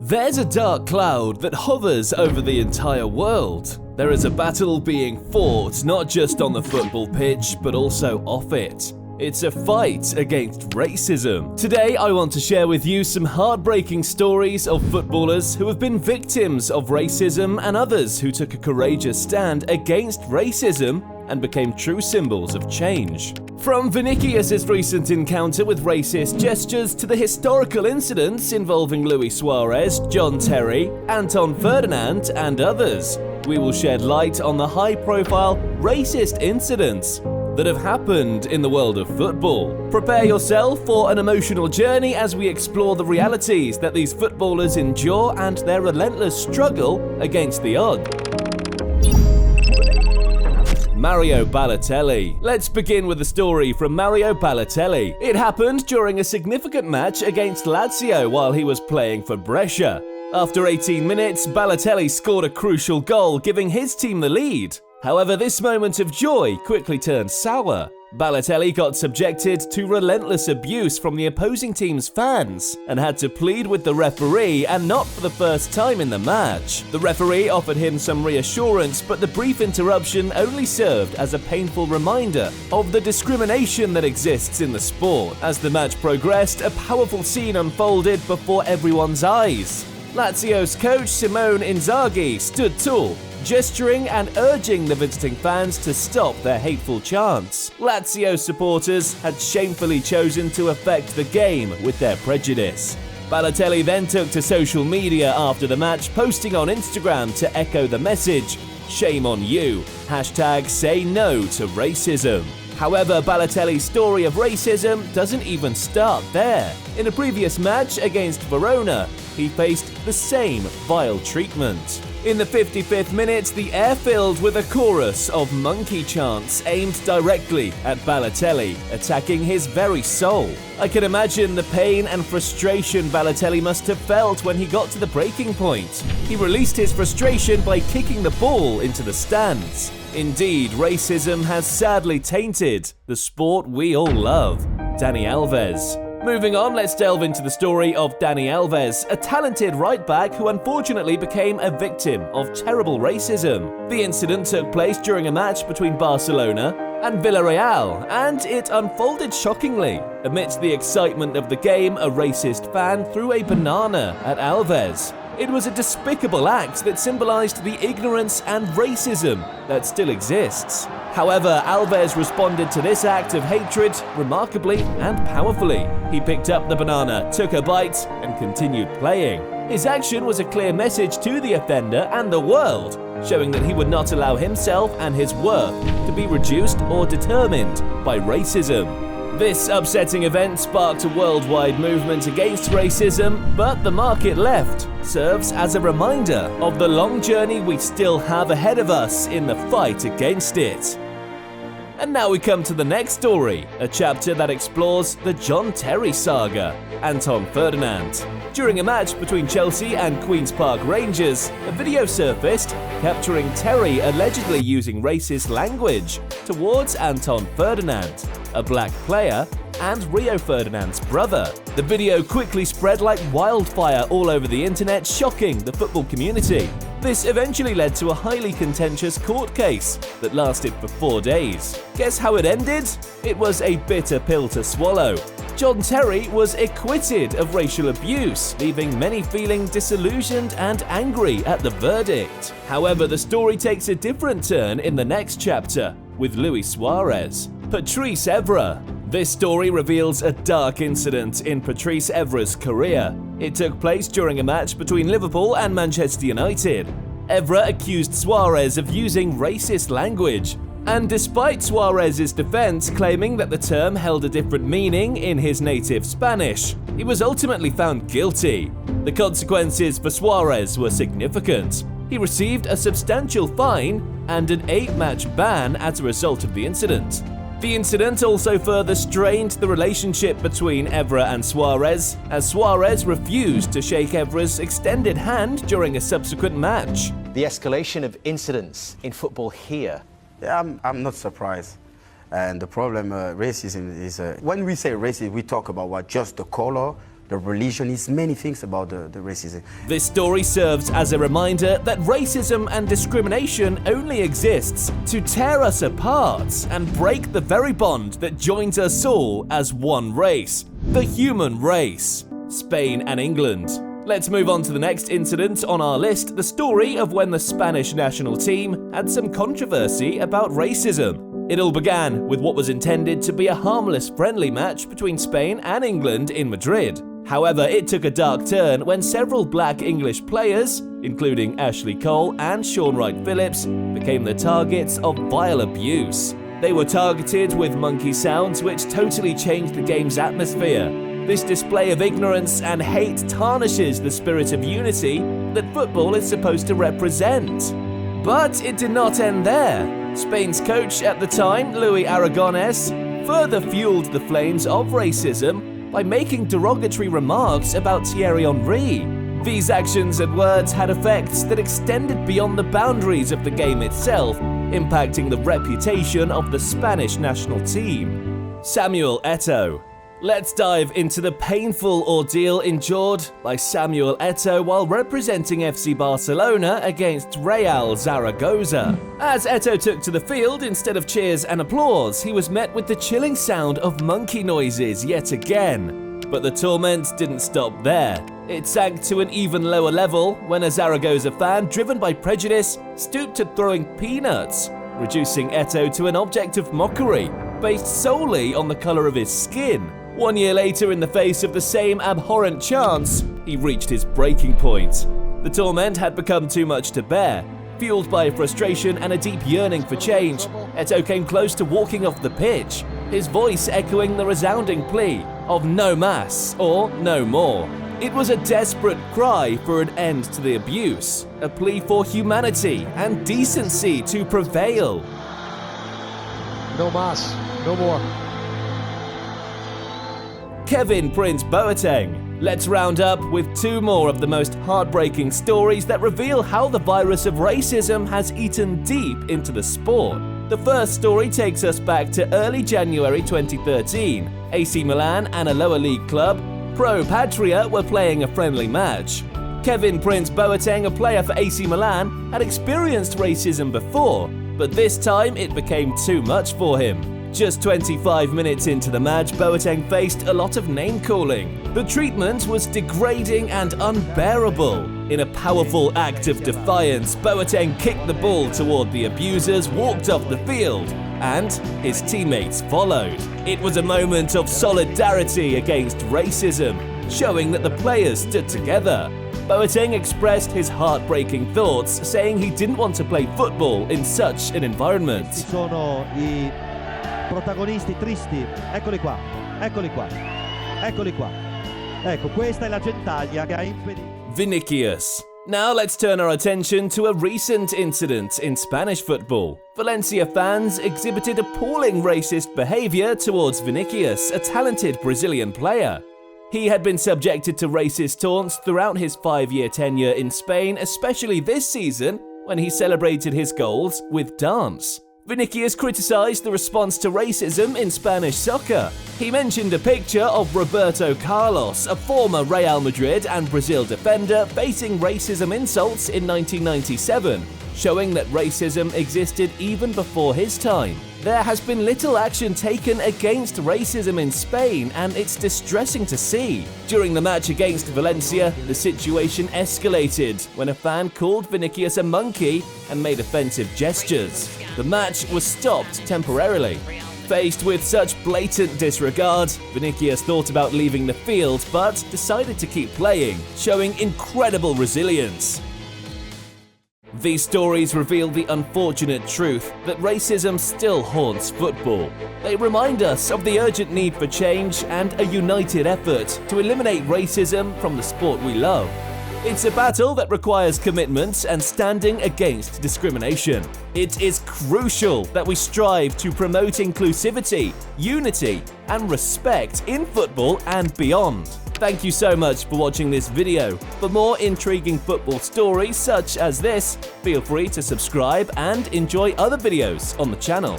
There's a dark cloud that hovers over the entire world. There is a battle being fought not just on the football pitch, but also off it. It's a fight against racism. Today, I want to share with you some heartbreaking stories of footballers who have been victims of racism and others who took a courageous stand against racism and became true symbols of change. From Vinicius' recent encounter with racist gestures to the historical incidents involving Luis Suarez, John Terry, Anton Ferdinand, and others, we will shed light on the high-profile racist incidents that have happened in the world of football. Prepare yourself for an emotional journey as we explore the realities that these footballers endure and their relentless struggle against the odds. Mario Balotelli. Let's begin with a story from Mario Balotelli. It happened during a significant match against Lazio while he was playing for Brescia. After 18 minutes, Balotelli scored a crucial goal, giving his team the lead. However, this moment of joy quickly turned sour. Balotelli got subjected to relentless abuse from the opposing team's fans and had to plead with the referee, and not for the first time in the match. The referee offered him some reassurance, but the brief interruption only served as a painful reminder of the discrimination that exists in the sport. As the match progressed, a powerful scene unfolded before everyone's eyes. Lazio's coach Simone Inzaghi stood tall, gesturing and urging the visiting fans to stop their hateful chants. Lazio supporters had shamefully chosen to affect the game with their prejudice. Balotelli then took to social media after the match, posting on Instagram to echo the message, "Shame on you, #SayNoToRacism." However, Balotelli's story of racism doesn't even start there. In a previous match against Verona, he faced the same vile treatment. In the 55th minute, the air filled with a chorus of monkey chants aimed directly at Balotelli, attacking his very soul. I can imagine the pain and frustration Balotelli must have felt when he got to the breaking point. He released his frustration by kicking the ball into the stands. Indeed, racism has sadly tainted the sport we all love. Dani Alves. Moving on, let's delve into the story of Dani Alves, a talented right-back who unfortunately became a victim of terrible racism. The incident took place during a match between Barcelona and Villarreal, and it unfolded shockingly. Amidst the excitement of the game, a racist fan threw a banana at Alves. It was a despicable act that symbolized the ignorance and racism that still exists. However, Alves responded to this act of hatred remarkably and powerfully. He picked up the banana, took a bite, and continued playing. His action was a clear message to the offender and the world, showing that he would not allow himself and his worth to be reduced or determined by racism. This upsetting event sparked a worldwide movement against racism, but the mark it left serves as a reminder of the long journey we still have ahead of us in the fight against it. And now we come to the next story, a chapter that explores the John Terry saga, Anton Ferdinand. During a match between Chelsea and Queen's Park Rangers, a video surfaced capturing Terry allegedly using racist language towards Anton Ferdinand, a black player and Rio Ferdinand's brother. The video quickly spread like wildfire all over the internet, shocking the football community. This eventually led to a highly contentious court case that lasted for 4 days. Guess how it ended? It was a bitter pill to swallow. John Terry was acquitted of racial abuse, leaving many feeling disillusioned and angry at the verdict. However, the story takes a different turn in the next chapter with Luis Suarez. Patrice Evra. This story reveals a dark incident in Patrice Evra's career. It took place during a match between Liverpool and Manchester United. Evra accused Suarez of using racist language, and despite Suarez's defense claiming that the term held a different meaning in his native Spanish, he was ultimately found guilty. The consequences for Suarez were significant. He received a substantial fine and an 8-match ban as a result of the incident. The incident also further strained the relationship between Evra and Suarez, as Suarez refused to shake Evra's extended hand during a subsequent match. The escalation of incidents in football here. Yeah, I'm not surprised. And the problem, racism is, when we say racism, we talk about what? Just the color, the religion, is many things about the racism. This story serves as a reminder that racism and discrimination only exists to tear us apart and break the very bond that joins us all as one race, the human race. Spain and England. Let's move on to the next incident on our list, the story of when the Spanish national team had some controversy about racism. It all began with what was intended to be a harmless friendly match between Spain and England in Madrid. However, it took a dark turn when several black English players, including Ashley Cole and Shaun Wright-Phillips, became the targets of vile abuse. They were targeted with monkey sounds which totally changed the game's atmosphere. This display of ignorance and hate tarnishes the spirit of unity that football is supposed to represent. But it did not end there. Spain's coach at the time, Luis Aragonés, further fueled the flames of racism by making derogatory remarks about Thierry Henry. These actions and words had effects that extended beyond the boundaries of the game itself, impacting the reputation of the Spanish national team. Samuel Eto'o. Let's dive into the painful ordeal endured by Samuel Eto'o while representing FC Barcelona against Real Zaragoza. As Eto'o took to the field, instead of cheers and applause, he was met with the chilling sound of monkey noises yet again. But the torment didn't stop there. It sank to an even lower level when a Zaragoza fan, driven by prejudice, stooped to throwing peanuts, reducing Eto'o to an object of mockery, based solely on the colour of his skin. 1 year later, in the face of the same abhorrent chants, he reached his breaking point. The torment had become too much to bear. Fueled by frustration and a deep yearning for change, Eto'o came close to walking off the pitch, his voice echoing the resounding plea of no más or no more. It was a desperate cry for an end to the abuse, a plea for humanity and decency to prevail. No más, no more. Kevin Prince Boateng. Let's round up with two more of the most heartbreaking stories that reveal how the virus of racism has eaten deep into the sport. The first story takes us back to early January 2013. AC Milan and a lower league club, Pro Patria, were playing a friendly match. Kevin Prince Boateng, a player for AC Milan, had experienced racism before, but this time it became too much for him. Just 25 minutes into the match, Boateng faced a lot of name-calling. The treatment was degrading and unbearable. In a powerful act of defiance, Boateng kicked the ball toward the abusers, walked off the field, and his teammates followed. It was a moment of solidarity against racism, showing that the players stood together. Boateng expressed his heartbreaking thoughts, saying he didn't want to play football in such an environment. Protagonisti tristi, eccoli qua, eccoli qua, eccoli qua. Ecco, questa è la gentaglia che ha impedito. Vinicius. Now let's turn our attention to a recent incident in Spanish football. Valencia fans exhibited appalling racist behavior towards Vinicius, a talented Brazilian player. He had been subjected to racist taunts throughout his 5-year tenure in Spain, especially this season when he celebrated his goals with dance. Vinicius criticized the response to racism in Spanish soccer. He mentioned a picture of Roberto Carlos, a former Real Madrid and Brazil defender, facing racism insults in 1997, showing that racism existed even before his time. There has been little action taken against racism in Spain, and it's distressing to see. During the match against Valencia, the situation escalated when a fan called Vinicius a monkey and made offensive gestures. The match was stopped temporarily. Faced with such blatant disregard, Vinicius thought about leaving the field but decided to keep playing, showing incredible resilience. These stories reveal the unfortunate truth that racism still haunts football. They remind us of the urgent need for change and a united effort to eliminate racism from the sport we love. It's a battle that requires commitment and standing against discrimination. It is crucial that we strive to promote inclusivity, unity, and respect in football and beyond. Thank you so much for watching this video. For more intriguing football stories such as this, feel free to subscribe and enjoy other videos on the channel.